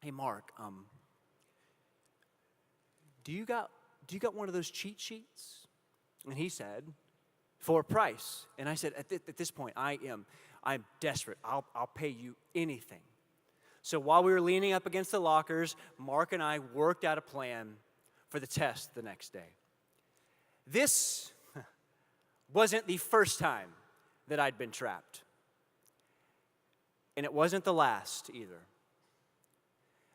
hey, Mark, do you got one of those cheat sheets? And he said, for a price. And I said, at this point, I'm desperate. I'll pay you anything. So while we were leaning up against the lockers, Mark and I worked out a plan for the test the next day. This wasn't the first time that I'd been trapped. And it wasn't the last either.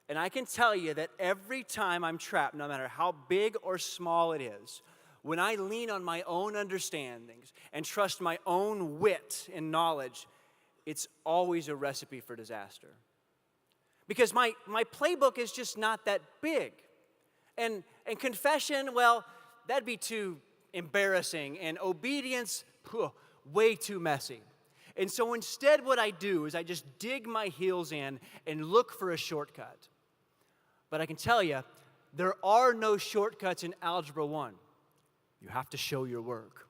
And I can tell you that every time I'm trapped, no matter how big or small it is, when I lean on my own understandings and trust my own wit and knowledge, it's always a recipe for disaster. Because my playbook is just not that big. And confession, well, that'd be too embarrassing. And obedience, way too messy. And so instead what I do is I just dig my heels in and look for a shortcut. But I can tell you, there are no shortcuts in Algebra 1. You have to show your work.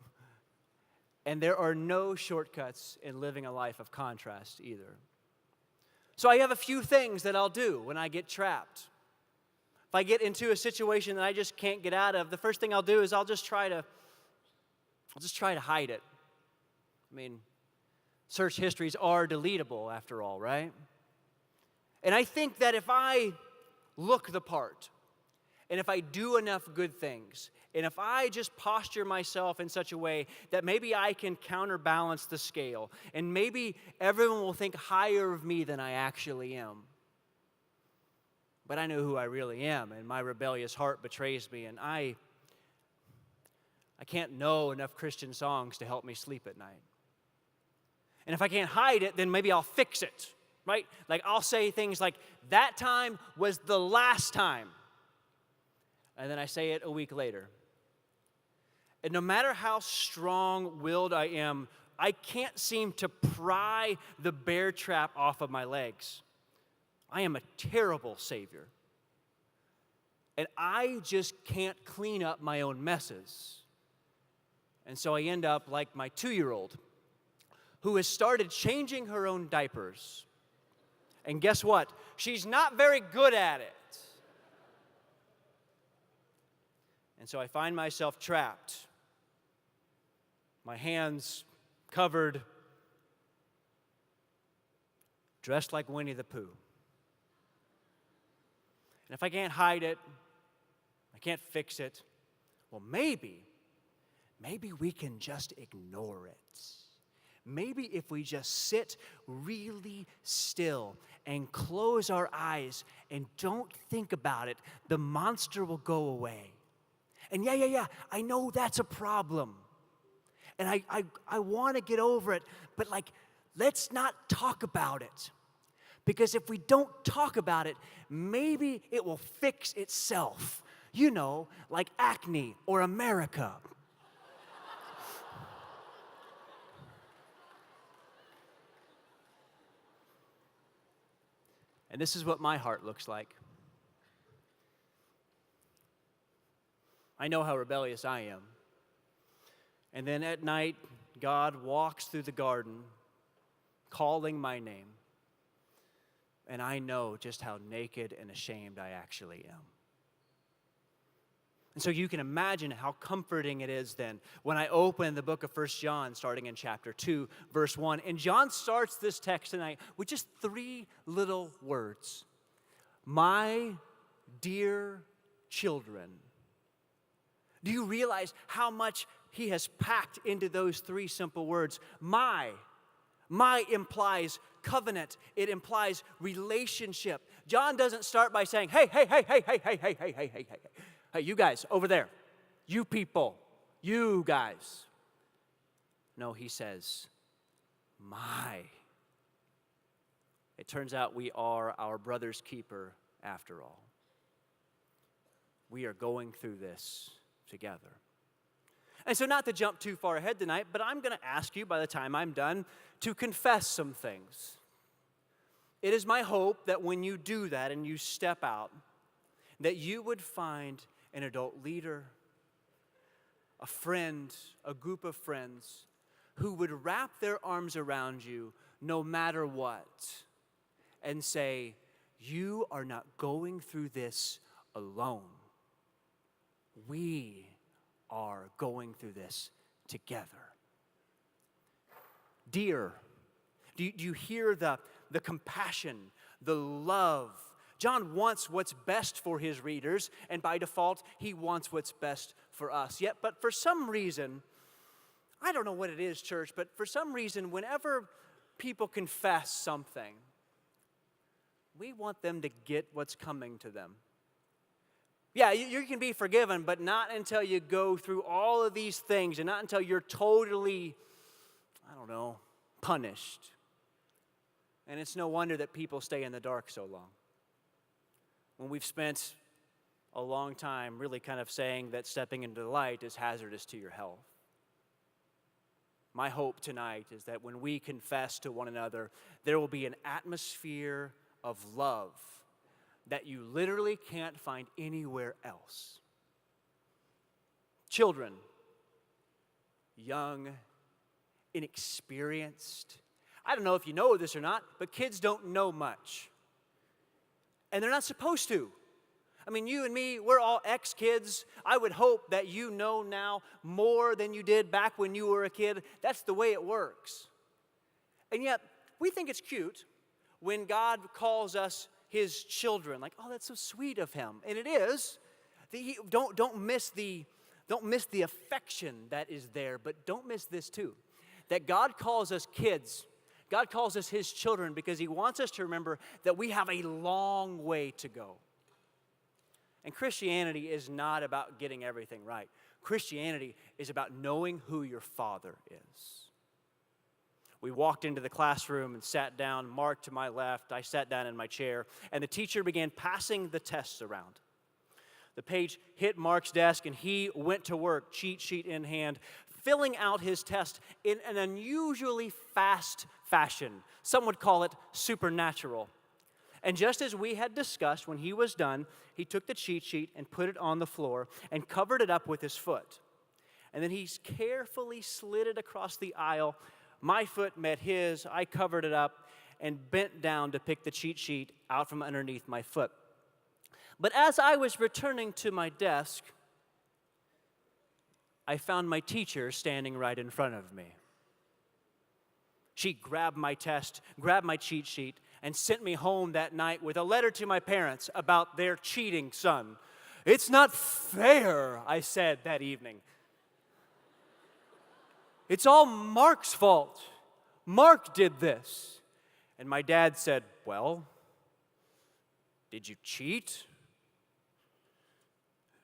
And there are no shortcuts in living a life of contrast either. So I have a few things that I'll do when I get trapped. If I get into a situation that I just can't get out of, the first thing I'll do is I'll just try to hide it. I mean, search histories are deletable after all, right? And I think that if I look the part, and if I do enough good things, and if I just posture myself in such a way that maybe I can counterbalance the scale, and maybe everyone will think higher of me than I actually am. But I know who I really am, and my rebellious heart betrays me, and I can't know enough Christian songs to help me sleep at night. And if I can't hide it, then maybe I'll fix it, right? Like I'll say things like, that time was the last time. And then I say it a week later. And no matter how strong-willed I am, I can't seem to pry the bear trap off of my legs. I am a terrible savior. And I just can't clean up my own messes. And so I end up like my 2-year-old who has started changing her own diapers. And guess what? She's not very good at it. And so I find myself trapped, my hands covered, dressed like Winnie the Pooh. And if I can't hide it, I can't fix it, well, maybe we can just ignore it. Maybe if we just sit really still and close our eyes and don't think about it, the monster will go away. And yeah, I know that's a problem. And I want to get over it, but let's not talk about it. Because if we don't talk about it, maybe it will fix itself. You know, like acne or America. And this is what my heart looks like. I know how rebellious I am. And then at night, God walks through the garden, calling my name. And I know just how naked and ashamed I actually am. And so you can imagine how comforting it is then when I open the book of 1 John, starting in chapter 2, verse 1. And John starts this text tonight with just 3 little words. My dear children. Do you realize how much he has packed into those 3 simple words? My implies covenant. It implies relationship. John doesn't start by saying, hey, you guys over there, you people, you guys. No, he says, my. It turns out we are our brother's keeper after all. We are going through this together. And so not to jump too far ahead tonight, but I'm going to ask you by the time I'm done to confess some things. It is my hope that when you do that and you step out, that you would find an adult leader, a friend, a group of friends who would wrap their arms around you no matter what and say, you are not going through this alone. We are going through this together. Dear, do you hear the compassion, the love? John wants what's best for his readers, and by default, he wants what's best for us. But for some reason, I don't know what it is, church, but for some reason, whenever people confess something, we want them to get what's coming to them. Yeah, you can be forgiven, but not until you go through all of these things and not until you're totally, punished. And it's no wonder that people stay in the dark so long. When we've spent a long time really kind of saying that stepping into the light is hazardous to your health. My hope tonight is that when we confess to one another, there will be an atmosphere of love that you literally can't find anywhere else. Children, young, inexperienced. I don't know if you know this or not, but kids don't know much. And they're not supposed to. I mean, you and me, we're all ex-kids. I would hope that you know now more than you did back when you were a kid. That's the way it works. And yet, we think it's cute when God calls us his children. Like, oh, that's so sweet of him. And it is. Don't miss the affection that is there, but don't miss this too. That God calls us kids. God calls us his children because he wants us to remember that we have a long way to go. And Christianity is not about getting everything right. Christianity is about knowing who your Father is. We walked into the classroom and sat down. Mark to my left. I sat down in my chair, and the teacher began passing the tests around. The page hit Mark's desk, and he went to work, cheat sheet in hand, filling out his test in an unusually fast fashion. Some would call it supernatural. And just as we had discussed, when he was done, he took the cheat sheet and put it on the floor and covered it up with his foot. And then he carefully slid it across the aisle. My foot met his. I covered it up and bent down to pick the cheat sheet out from underneath my foot. But as I was returning to my desk, I found my teacher standing right in front of me. She grabbed my test, grabbed my cheat sheet, and sent me home that night with a letter to my parents about their cheating son. It's not fair, I said that evening. It's all Mark's fault. Mark did this. And my dad said, well, did you cheat?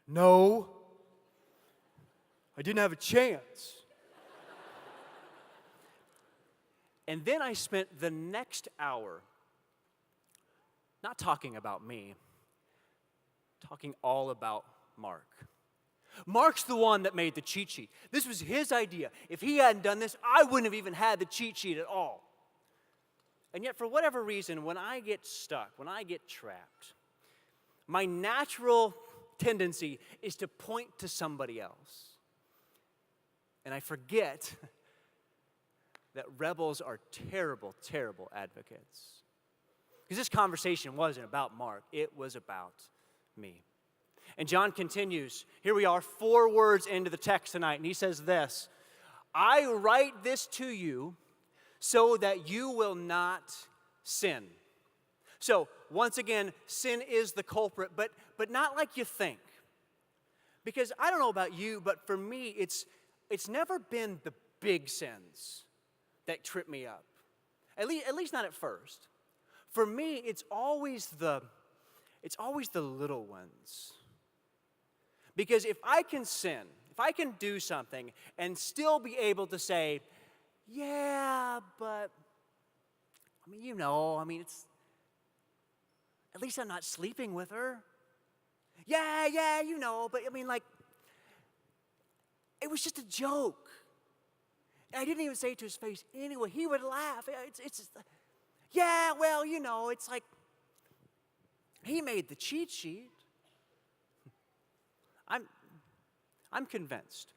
No. I didn't have a chance. And then I spent the next hour not talking about me, talking all about Mark. Mark's the one that made the cheat sheet. This was his idea. If he hadn't done this, I wouldn't have even had the cheat sheet at all. And yet, for whatever reason, when I get stuck, when I get trapped, my natural tendency is to point to somebody else. And I forget that rebels are terrible, terrible advocates. Because this conversation wasn't about Mark, it was about me. And John continues. Here we are, 4 words into the text tonight, and he says this: I write this to you so that you will not sin. So, once again, sin is the culprit, but not like you think. Because I don't know about you, but for me, it's never been the big sins that trip me up. At least not at first. For me, it's always the little ones. Because if I can sin, if I can do something and still be able to say, yeah, but, it's, at least I'm not sleeping with her. Yeah, but it was just a joke. And I didn't even say it to his face anyway. He would laugh. It's just, yeah, well, it's like, he made the cheat sheet. I'm convinced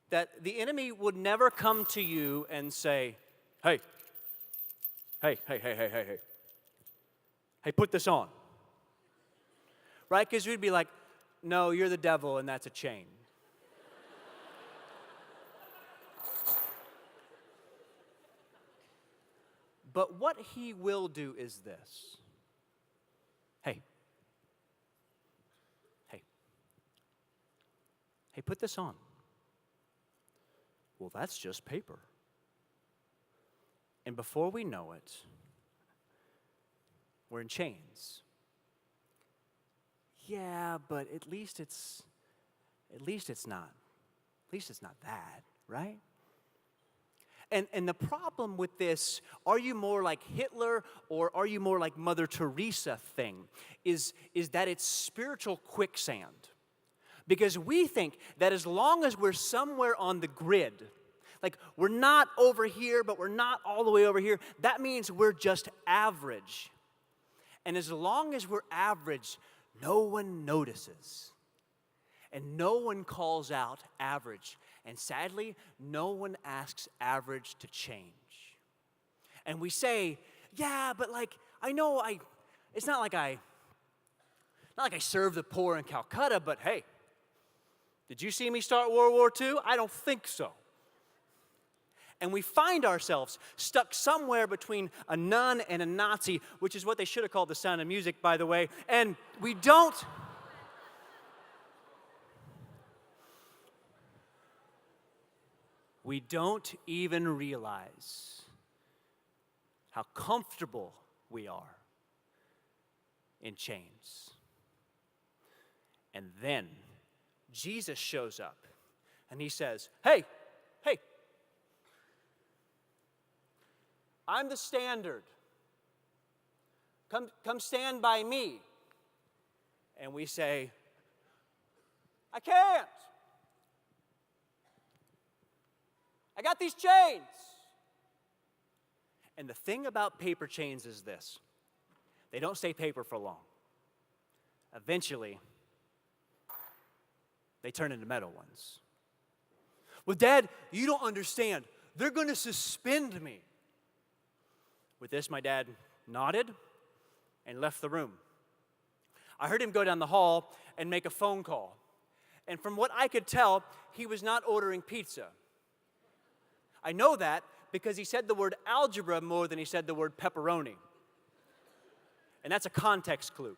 that the enemy would never come to you and say, hey, Hey, put this on. Right? Because we'd be like, no, you're the devil and that's a chain. But what he will do is this. Hey, put this on. Well, that's just paper. And before we know it, we're in chains. Yeah, but at least it's not that, right? And the problem with this, are you more like Hitler or are you more like Mother Teresa thing, is that it's spiritual quicksand. Because we think that as long as we're somewhere on the grid, like we're not over here, but we're not all the way over here, that means we're just average. And as long as we're average, no one notices. And no one calls out average. And sadly, no one asks average to change. And we say, yeah, but like, it's not like I serve the poor in Calcutta, but hey, did you see me start World War II? I don't think so. And we find ourselves stuck somewhere between a nun and a Nazi, which is what they should have called The Sound of Music, by the way, and we don't even realize how comfortable we are in chains. And then Jesus shows up and he says, hey, I'm the standard. Come stand by me. And we say, I can't. I got these chains. And the thing about paper chains is this. They don't stay paper for long. Eventually, they turn into metal ones. Well, Dad, you don't understand. They're going to suspend me. With this, my dad nodded and left the room. I heard him go down the hall and make a phone call. And from what I could tell, he was not ordering pizza. I know that because he said the word algebra more than he said the word pepperoni. And that's a context clue.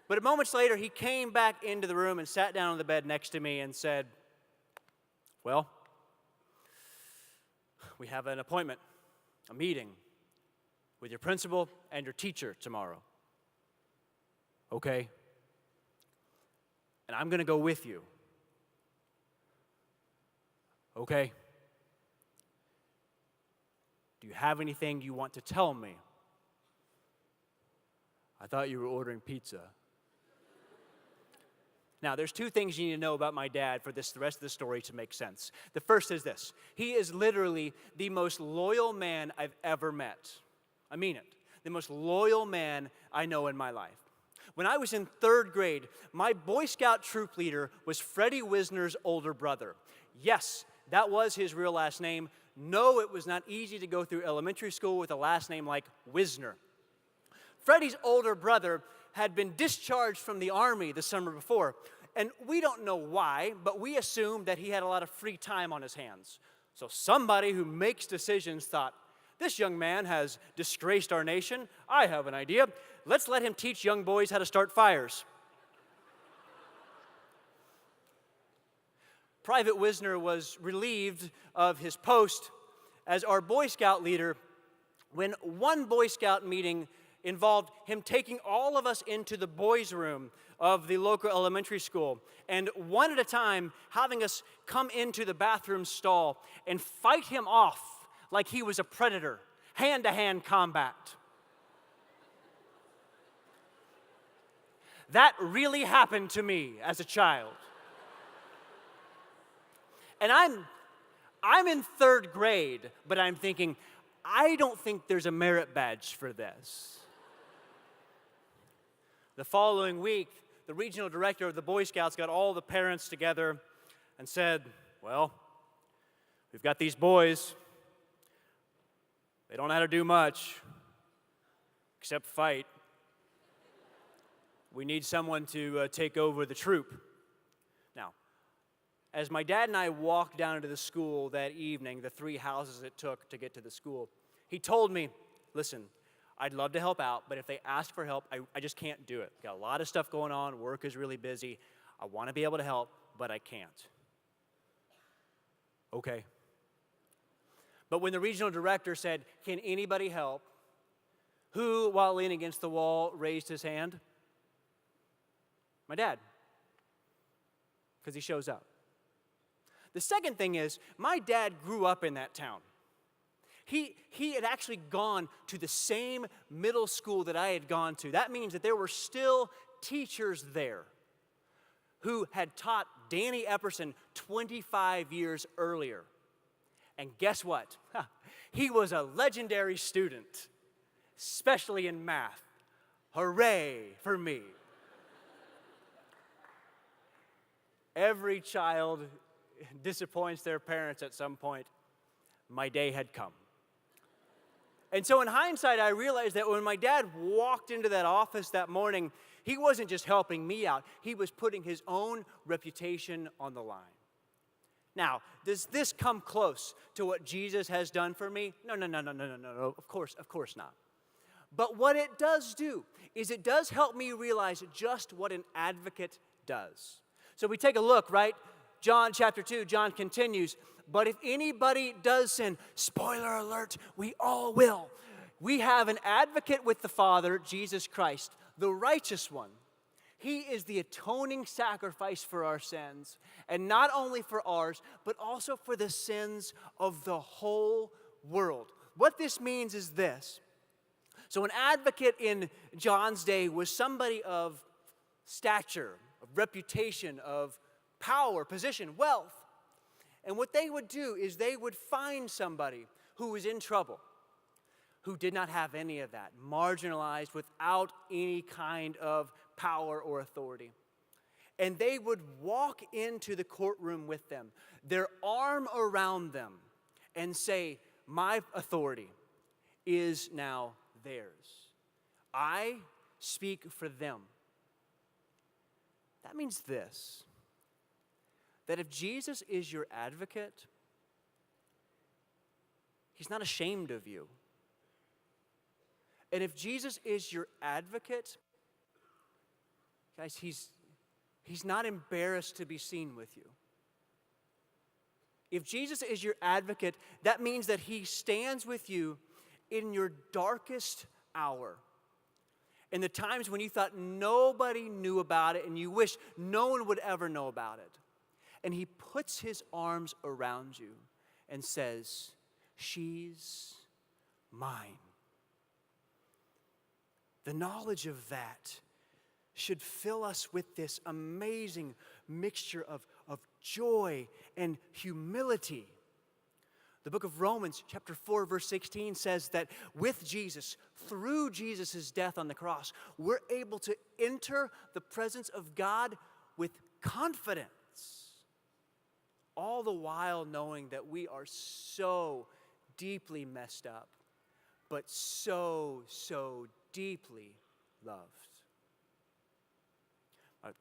But moments later, he came back into the room and sat down on the bed next to me and said, well, we have an appointment, a meeting with your principal and your teacher tomorrow. Okay. And I'm going to go with you. Okay. Do you have anything you want to tell me? I thought you were ordering pizza. Now, there's two things you need to know about my dad for the rest of the story to make sense. The first is this. He is literally the most loyal man I've ever met. I mean it. The most loyal man I know in my life. When I was in 3rd grade, my Boy Scout troop leader was Freddie Wisner's older brother. Yes, that was his real last name. No, it was not easy to go through elementary school with a last name like Wisner. Freddie's older brother had been discharged from the Army the summer before. And we don't know why, but we assumed that he had a lot of free time on his hands. So somebody who makes decisions thought, this young man has disgraced our nation. I have an idea. Let's let him teach young boys how to start fires. Private Wisner was relieved of his post as our Boy Scout leader when one Boy Scout meeting involved him taking all of us into the boys' room of the local elementary school and one at a time having us come into the bathroom stall and fight him off like he was a predator, hand-to-hand combat. That really happened to me as a child. And I'm in 3rd grade, but I'm thinking, I don't think there's a merit badge for this. The following week, the regional director of the Boy Scouts got all the parents together and said, well, we've got these boys. They don't know how to do much. except fight. We need someone to take over the troop. Now, as my dad and I walked down to the school that evening, the 3 houses it took to get to the school, he told me, listen, I'd love to help out, but if they ask for help, I just can't do it. Got a lot of stuff going on. Work is really busy. I want to be able to help, but I can't. Okay. But when the regional director said, can anybody help? Who, while leaning against the wall, raised his hand? My dad. Because he shows up. The second thing is, my dad grew up in that town. He had actually gone to the same middle school that I had gone to. That means that there were still teachers there who had taught Danny Epperson 25 years earlier. And guess what? He was a legendary student, especially in math. Hooray for me. Every child disappoints their parents at some point. My day had come. And so in hindsight, I realized that when my dad walked into that office that morning, he wasn't just helping me out. He was putting his own reputation on the line. Now, does this come close to what Jesus has done for me? No. Of course not. But what it does do is it does help me realize just what an advocate does. So we take a look, right? John chapter 2, John continues, but if anybody does sin, spoiler alert, we all will. We have an advocate with the Father, Jesus Christ, the righteous one. He is the atoning sacrifice for our sins, and not only for ours, but also for the sins of the whole world. What this means is this. So an advocate in John's day was somebody of stature, of reputation, of power, position, wealth. And what they would do is they would find somebody who was in trouble, who did not have any of that, marginalized, without any kind of power or authority. And they would walk into the courtroom with them, their arm around them, and say, my authority is now theirs. I speak for them. That means this, that if Jesus is your advocate, he's not ashamed of you. And if Jesus is your advocate, guys, he's not embarrassed to be seen with you. If Jesus is your advocate, that means that he stands with you in your darkest hour. In the times when you thought nobody knew about it and you wish no one would ever know about it. And he puts his arms around you and says, she's mine. The knowledge of that should fill us with this amazing mixture of joy and humility. The book of Romans, chapter 4, verse 16 says that with Jesus, through Jesus' death on the cross, we're able to enter the presence of God with confidence. All the while knowing that we are so deeply messed up, but so deeply loved.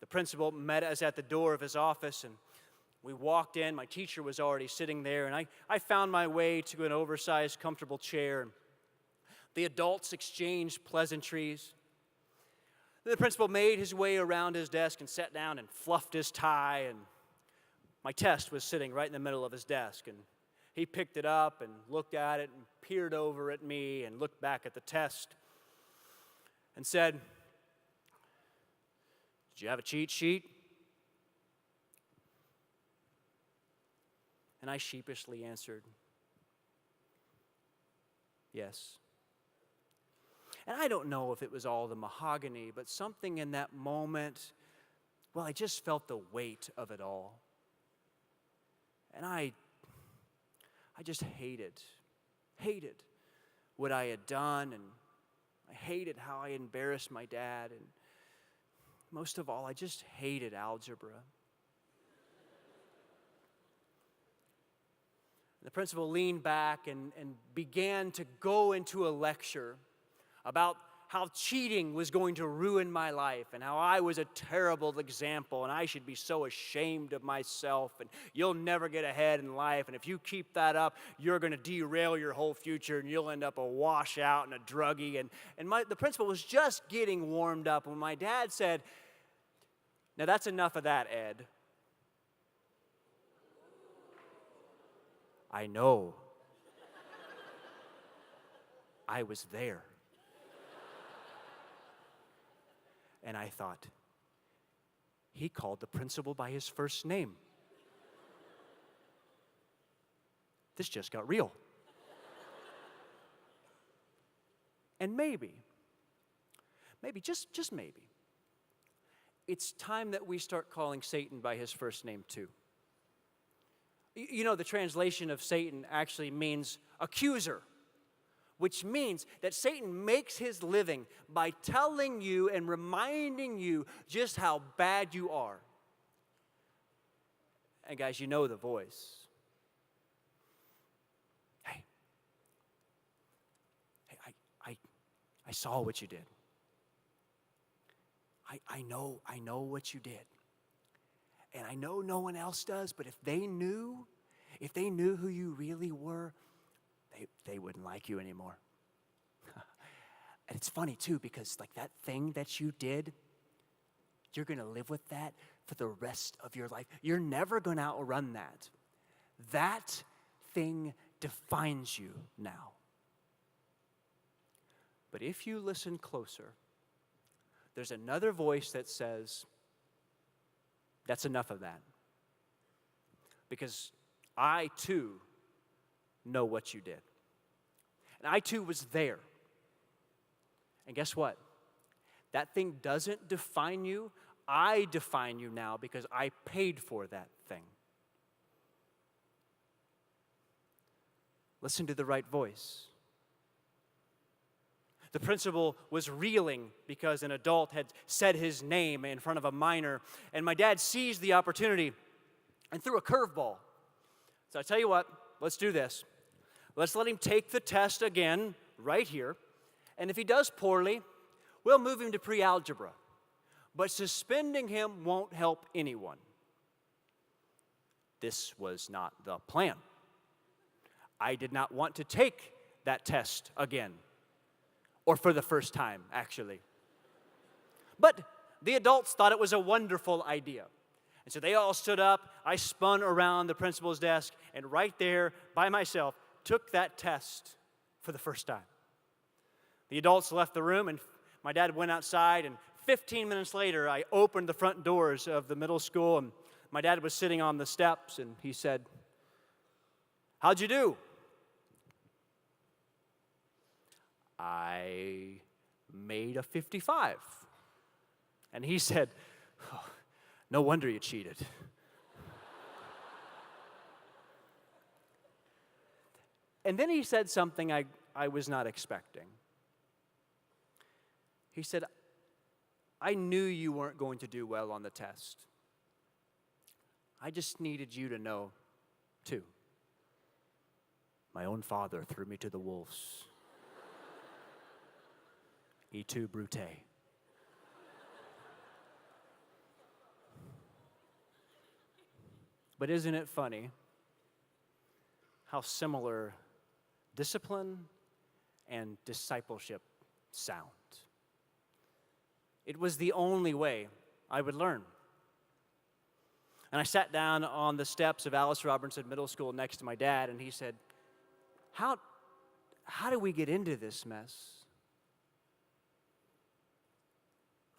The principal met us at the door of his office, and we walked in. My teacher was already sitting there, and I found my way to an oversized, comfortable chair. The adults exchanged pleasantries. The principal made his way around his desk and sat down and fluffed his tie, and my test was sitting right in the middle of his desk, and he picked it up and looked at it and peered over at me and looked back at the test and said, "Did you have a cheat sheet?" And I sheepishly answered, "Yes." And I don't know if it was all the mahogany, but something in that moment, well, I just felt the weight of it all. And I just hated what I had done, and I hated how I embarrassed my dad, and most of all, I just hated algebra. The principal leaned back and began to go into a lecture about how cheating was going to ruin my life and how I was a terrible example and I should be so ashamed of myself and you'll never get ahead in life. And if you keep that up, you're going to derail your whole future and you'll end up a washout and a druggie. And the principal was just getting warmed up when my dad said, "Now that's enough of that, Ed." I know. I was there. And I thought, he called the principal by his first name. This just got real. And maybe, just maybe, it's time that we start calling Satan by his first name too. You know, the translation of Satan actually means accuser, which means that Satan makes his living by telling you and reminding you just how bad you are. And guys, you know the voice. Hey, I saw what you did. I know what you did. And I know no one else does, but if they knew who you really were, they wouldn't like you anymore. And it's funny too, because like that thing that you did, you're going to live with that for the rest of your life. You're never going to outrun that. That thing defines you now. But if you listen closer, there's another voice that says, that's enough of that. Because I too know what you did. And I too was there. And guess what? That thing doesn't define you. I define you now because I paid for that thing. Listen to the right voice. The principal was reeling because an adult had said his name in front of a minor, and my dad seized the opportunity and threw a curveball. So I tell you what, let's do this. Let's let him take the test again right here, and if he does poorly, we'll move him to pre-algebra. But suspending him won't help anyone. This was not the plan. I did not want to take that test again. Or for the first time, actually. But the adults thought it was a wonderful idea. And so they all stood up. I spun around the principal's desk, and right there, by myself, took that test for the first time. The adults left the room, and my dad went outside, and 15 minutes later, I opened the front doors of the middle school, and my dad was sitting on the steps, and he said, "How'd you do?" I made a 55. And he said, "Oh, no wonder you cheated." And then he said something I was not expecting. He said, "I knew you weren't going to do well on the test. I just needed you to know, too. My own father threw me to the wolves. Et tu, Brute." But isn't it funny how similar discipline and discipleship sound? It was the only way I would learn. And I sat down on the steps of Alice Robinson Middle School next to my dad, and he said, How do we get into this mess?"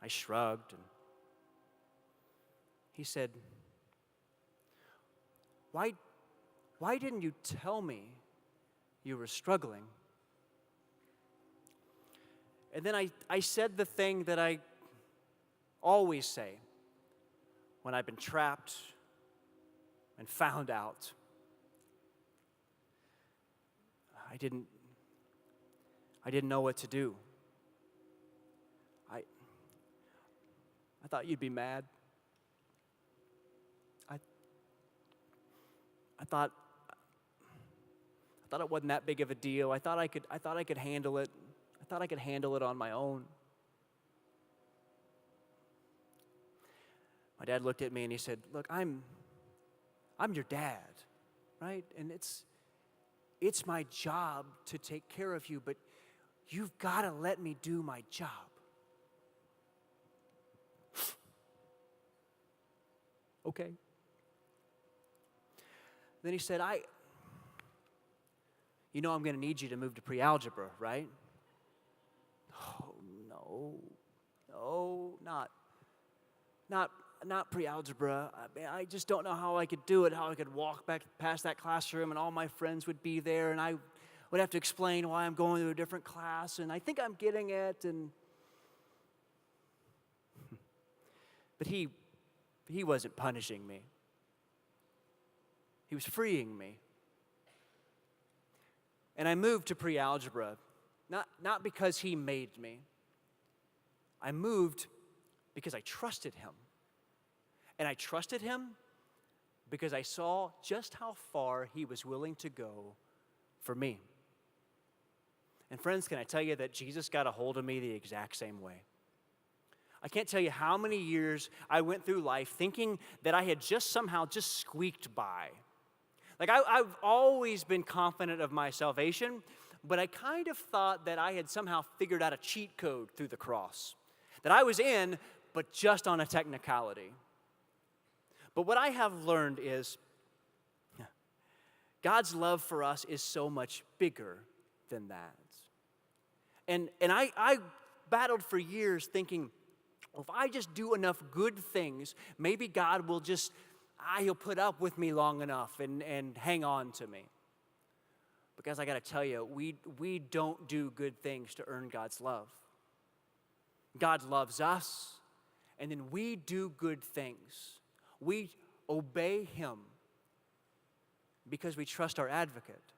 I shrugged, and he said, Why didn't you tell me you were struggling?" And then I said the thing that I always say when I've been trapped and found out. I didn't know what to do. I thought you'd be mad. I thought it wasn't that big of a deal. I thought I could handle it. thought I could handle it on my own. My dad looked at me and he said, look, I'm your dad, right? And it's my job to take care of you, but you've got to let me do my job. Okay. Then he said, I'm going to need you to move to pre-algebra, right? Oh, no, not pre-algebra. I just don't know how I could do it, how I could walk back past that classroom and all my friends would be there and I would have to explain why I'm going to a different class and I think I'm getting it. But he wasn't punishing me. He was freeing me. And I moved to pre-algebra, not because he made me. I moved because I trusted him. And I trusted him because I saw just how far he was willing to go for me. And friends, can I tell you that Jesus got a hold of me the exact same way? I can't tell you how many years I went through life thinking that I had somehow squeaked by. Like I've always been confident of my salvation, but I kind of thought that I had somehow figured out a cheat code through the cross. That I was in, but just on a technicality. But what I have learned is God's love for us is so much bigger than that. And I battled for years thinking, well, if I just do enough good things, maybe God will he'll put up with me long enough and hang on to me. Because I got to tell you, we don't do good things to earn God's love. God loves us, and then we do good things. We obey him because we trust our advocate.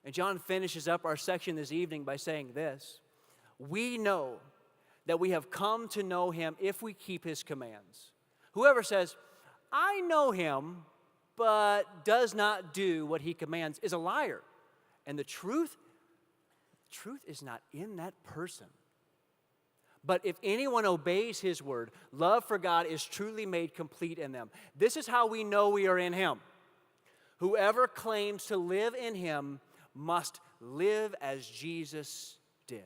And John finishes up our section this evening by saying this: we know that we have come to know him if we keep his commands. Whoever says, I know him, but does not do what he commands is a liar. And the truth is not in that person. But if anyone obeys his word, love for God is truly made complete in them. This is how we know we are in him. Whoever claims to live in him must live as Jesus did.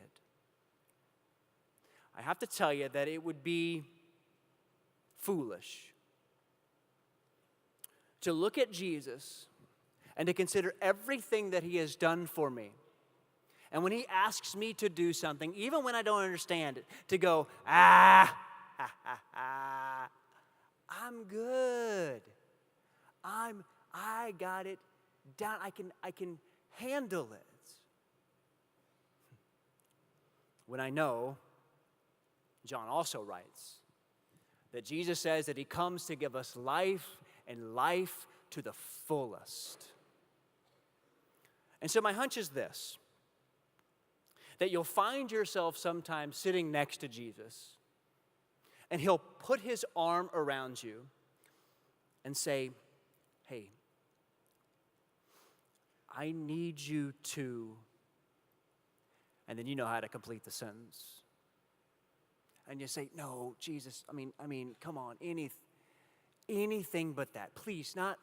I have to tell you that it would be foolish to look at Jesus and to consider everything that he has done for me. And when he asks me to do something, even when I don't understand it, to go, I'm good. I got it down. I can handle it. When I know, John also writes, that Jesus says that he comes to give us life and life to the fullest. And so my hunch is this, that you'll find yourself sometimes sitting next to Jesus, and he'll put his arm around you and say, hey, I need you to, and then you know how to complete the sentence. And you say, no, Jesus, I mean, come on, anything but that. Please, not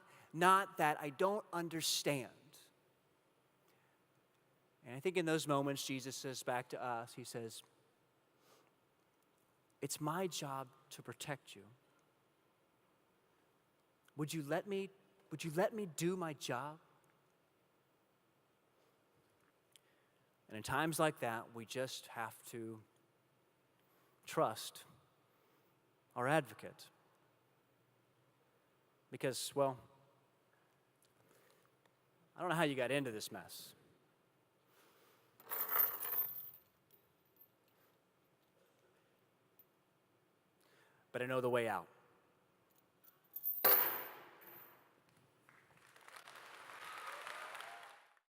that. I don't understand. And I think in those moments, Jesus says back to us, he says, it's my job to protect you. Would you let me do my job? And in times like that, we just have to trust our advocate. Because, well, I don't know how you got into this mess. But I know the way out.